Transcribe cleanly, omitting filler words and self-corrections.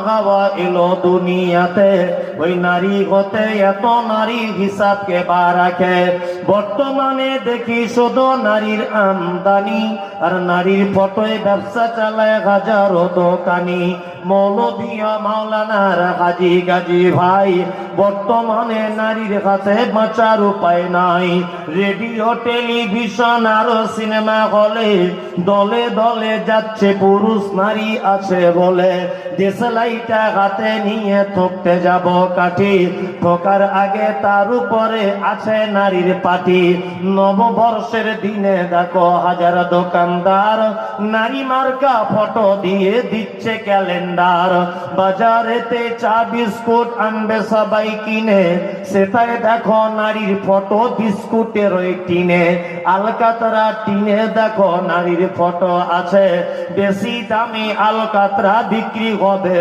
হাওয়া এলো দুনিয়াতে, ওই নারী হতে এত নারী হিসাবকে বা রাখে। বর্তমানে দেখি শুধু নারীর আমদানি, আর নারীর ফটোয় ব্যবসা চালায় হাজারো দোকানি। মৌলভিয়া মাওলানার হাজি গাজী ভাই, বর্তমানে নারীর কাছে বাঁচার উপায় নাই। রেডিও টেলিভিশন আর সিনেমা হলে দলে দলে যাচ্ছে পুরুষ নারী আছে বলে। দেশলাইটা হাতে নিয়ে ঠকতে যাব কাঠি, ঠকার আগে তার উপরে আছে নারীর পাটি। নববর্ষের দিনে দেখো হাজার দোকানদার নারী মার্কা ফটো দিয়ে দিচ্ছে ক্যালেন্ডার। বাজারেতে চা বিস্কুট আনবে সবাই কিনে, সেটাই দেখো নারীর ফটো বিস্কুটের ওই টিনে। আলকাতরা টিনে দেখো নারীর ফটো আছে, বেশি দামে আলকাতরা বিক্রি হবে।